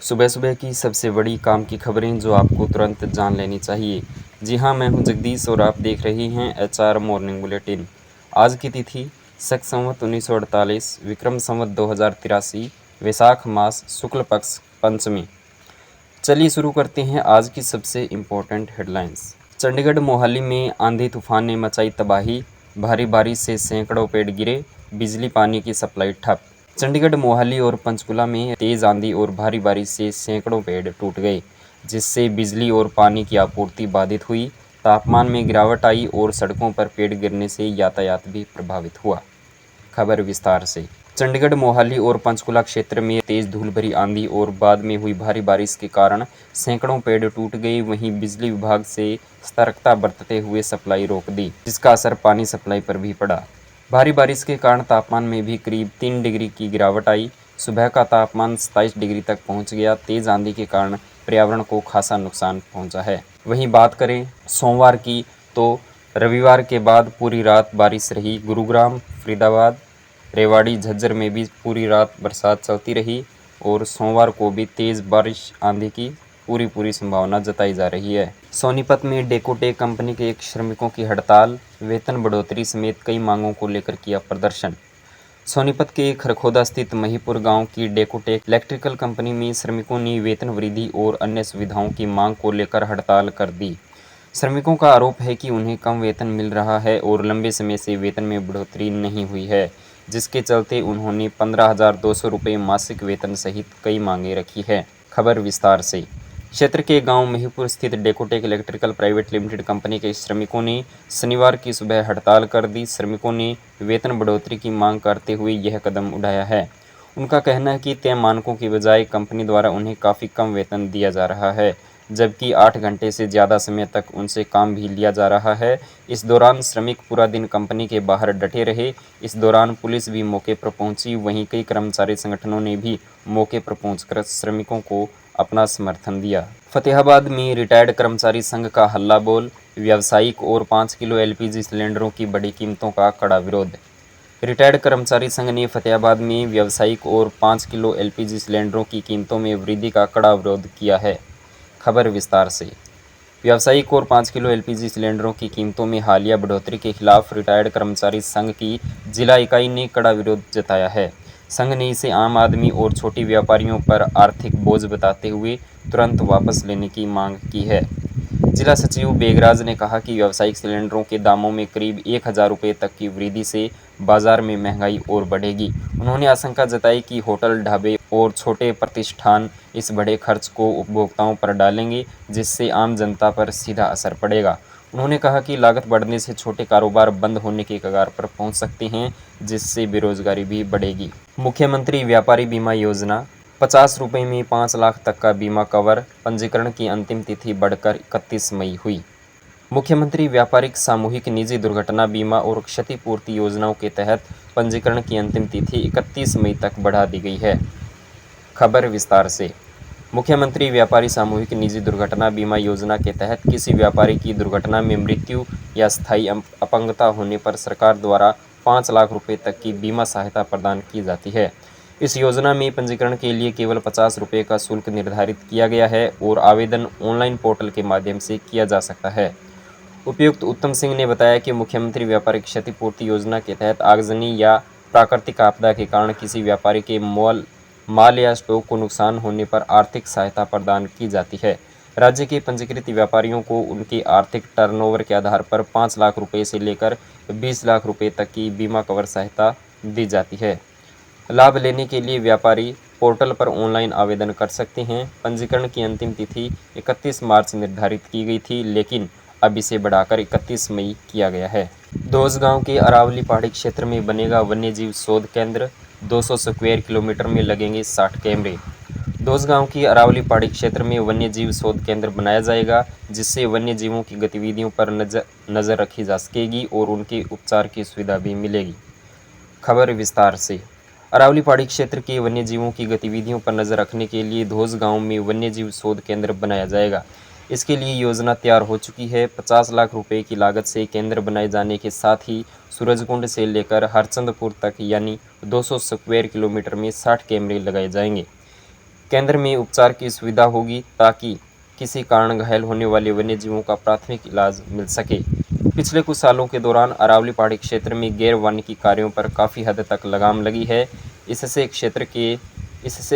सुबह सुबह की सबसे बड़ी काम की खबरें जो आपको तुरंत जान लेनी चाहिए। जी हाँ, मैं हूँ जगदीश और आप देख रहे हैं एचआर मॉर्निंग बुलेटिन। आज की तिथि शक संवत 1948, विक्रम संवत 2083, वैशाख मास शुक्ल पक्ष पंचमी। चलिए शुरू करते हैं आज की सबसे इम्पोर्टेंट हेडलाइंस। चंडीगढ़ मोहाली में आंधी तूफान ने मचाई तबाही, भारी बारिश से सैकड़ों पेड़ गिरे, बिजली पानी की सप्लाई ठप। चंडीगढ़ मोहाली और पंचकुला में तेज आंधी और भारी बारिश से सैकड़ों पेड़ टूट गए, जिससे बिजली और पानी की आपूर्ति बाधित हुई। तापमान में गिरावट आई और सड़कों पर पेड़ गिरने से यातायात भी प्रभावित हुआ। खबर विस्तार से। चंडीगढ़ मोहाली और पंचकुला क्षेत्र में तेज धूल भरी आंधी और बाद में हुई भारी बारिश के कारण सैकड़ों पेड़ टूट गए। वहीं बिजली विभाग से सतर्कता बरतते हुए सप्लाई रोक दी, जिसका असर पानी सप्लाई पर भी पड़ा। भारी बारिश के कारण तापमान में भी करीब 3 डिग्री की गिरावट आई। सुबह का तापमान 27 डिग्री तक पहुंच गया। तेज आंधी के कारण पर्यावरण को खासा नुकसान पहुंचा है। वहीं बात करें सोमवार की, तो रविवार के बाद पूरी रात बारिश रही। गुरुग्राम, फरीदाबाद, रेवाड़ी, झज्जर में भी पूरी रात बरसात चलती रही और सोमवार को भी तेज बारिश आंधी की पूरी संभावना जताई जा रही है। सोनीपत में डेकोटेक कंपनी के एक श्रमिकों की हड़ताल, वेतन बढ़ोतरी समेत कई मांगों को लेकर किया प्रदर्शन। सोनीपत के खरखोदा स्थित महीपुर गांव की डेकोटेक इलेक्ट्रिकल कंपनी में श्रमिकों ने वेतन वृद्धि और अन्य सुविधाओं की मांग को लेकर हड़ताल कर दी। श्रमिकों का आरोप है कि उन्हें कम वेतन मिल रहा है और लंबे समय से वेतन में बढ़ोतरी नहीं हुई है, जिसके चलते उन्होंने 15,200 रुपये मासिक वेतन सहित कई मांगें रखी है। खबर विस्तार से। क्षेत्र के गांव महीपुर स्थित डेकोटेक इलेक्ट्रिकल प्राइवेट लिमिटेड कंपनी के श्रमिकों ने शनिवार की सुबह हड़ताल कर दी। श्रमिकों ने वेतन बढ़ोतरी की मांग करते हुए यह कदम उठाया है। उनका कहना है कि तय मानकों की बजाय कंपनी द्वारा उन्हें काफ़ी कम वेतन दिया जा रहा है, जबकि 8 घंटे से ज़्यादा समय तक उनसे काम भी लिया जा रहा है। इस दौरान श्रमिक पूरा दिन कंपनी के बाहर डटे रहे। इस दौरान पुलिस भी मौके पर पहुंची। वहीं कई कर्मचारी संगठनों ने भी मौके पर पहुंचकर श्रमिकों को अपना समर्थन दिया। फतेहाबाद में रिटायर्ड कर्मचारी संघ का हल्ला बोल, व्यावसायिक और 5 किलो एलपीजी सिलेंडरों की बढ़ी कीमतों का कड़ा विरोध। रिटायर्ड कर्मचारी संघ ने फतेहाबाद में व्यावसायिक और 5 किलो एलपीजी सिलेंडरों की कीमतों में वृद्धि का कड़ा विरोध किया है। खबर विस्तार से। व्यावसायिक और 5 किलो एलपीजी सिलेंडरों की कीमतों में हालिया बढ़ोतरी के खिलाफ रिटायर्ड कर्मचारी संघ की जिला इकाई ने कड़ा विरोध जताया है। संघ ने इसे आम आदमी और छोटे व्यापारियों पर आर्थिक बोझ बताते हुए तुरंत वापस लेने की मांग की है। जिला सचिव बेगराज ने कहा कि व्यावसायिक सिलेंडरों के दामों में करीब 1,000 रुपये तक की वृद्धि से बाजार में महंगाई और बढ़ेगी। उन्होंने आशंका जताई कि होटल, ढाबे और छोटे प्रतिष्ठान इस बढ़े खर्च को उपभोक्ताओं पर डालेंगे, जिससे आम जनता पर सीधा असर पड़ेगा। उन्होंने कहा कि लागत बढ़ने से छोटे कारोबार बंद होने के कगार पर पहुंच सकते हैं, जिससे बेरोजगारी भी बढ़ेगी। मुख्यमंत्री व्यापारी बीमा योजना, 50 रुपये में 5 लाख तक का बीमा कवर। पंजीकरण की अंतिम तिथि बढ़कर 31 मई हुई। मुख्यमंत्री व्यापारिक सामूहिक निजी दुर्घटना बीमा और क्षतिपूर्ति योजनाओं के तहत पंजीकरण की अंतिम तिथि 31 मई तक बढ़ा दी गई है। खबर विस्तार से। मुख्यमंत्री व्यापारी सामूहिक निजी दुर्घटना बीमा योजना के तहत किसी व्यापारी की दुर्घटना में मृत्यु या स्थायी अपंगता होने पर सरकार द्वारा 5 लाख रुपये तक की बीमा सहायता प्रदान की जाती है। इस योजना में पंजीकरण के लिए केवल 50 रुपये का शुल्क निर्धारित किया गया है और आवेदन ऑनलाइन पोर्टल के माध्यम से किया जा सकता है। उपायुक्त उत्तम सिंह ने बताया कि मुख्यमंत्री व्यापारी क्षतिपूर्ति योजना के तहत आगजनी या प्राकृतिक आपदा के कारण किसी व्यापारी के माल या स्टॉक को नुकसान होने पर आर्थिक सहायता प्रदान की जाती है। राज्य के पंजीकृत व्यापारियों को उनके आर्थिक टर्नओवर के आधार पर 5 लाख रुपये से लेकर 20 लाख रुपये तक की बीमा कवर सहायता दी जाती है। लाभ लेने के लिए व्यापारी पोर्टल पर ऑनलाइन आवेदन कर सकते हैं। पंजीकरण की अंतिम तिथि 31 मार्च निर्धारित की गई थी, लेकिन अब इसे बढ़ाकर 31 मई किया गया है। दोस गांव के अरावली पहाड़ी क्षेत्र में बनेगा वन्यजीव शोध केंद्र। 200 स्क्वायर किलोमीटर में लगेंगे 60 कैमरे। दोस गांव की अरावली पहाड़ी क्षेत्र में वन्यजीव शोध केंद्र बनाया जाएगा, जिससे वन्यजीवों की गतिविधियों पर नज़र रखी जा सकेगी और उनके उपचार की सुविधा भी मिलेगी। खबर विस्तार से। अरावली पहाड़ी क्षेत्र के वन्यजीवों की गतिविधियों पर नजर रखने के लिए धोस गांव में वन्यजीव शोध केंद्र बनाया जाएगा। इसके लिए योजना तैयार हो चुकी है। 50 लाख रुपए की लागत से केंद्र बनाए जाने के साथ ही सूरजकुंड से लेकर हरचंदपुर तक यानी 200 स्क्वायर किलोमीटर में 60 कैमरे लगाए जाएंगे। केंद्र में उपचार की सुविधा होगी ताकि किसी कारण घायल होने वाले वन्यजीवों का प्राथमिक इलाज मिल सके। पिछले कुछ सालों के दौरान अरावली पहाड़ी क्षेत्र में गैर वानिकी कार्यों पर काफ़ी हद तक लगाम लगी है। इससे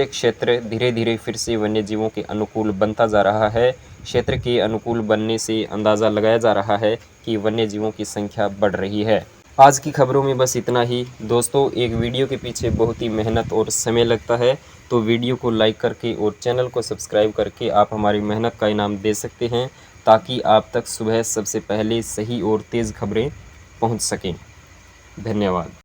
क्षेत्र धीरे धीरे फिर से वन्यजीवों के अनुकूल बनता जा रहा है। क्षेत्र के अनुकूल बनने से अंदाज़ा लगाया जा रहा है कि वन्यजीवों की संख्या बढ़ रही है। आज की खबरों में बस इतना ही। दोस्तों, एक वीडियो के पीछे बहुत ही मेहनत और समय लगता है, तो वीडियो को लाइक करके और चैनल को सब्सक्राइब करके आप हमारी मेहनत का इनाम दे सकते हैं, ताकि आप तक सुबह सबसे पहले सही और तेज़ खबरें पहुंच सकें। धन्यवाद।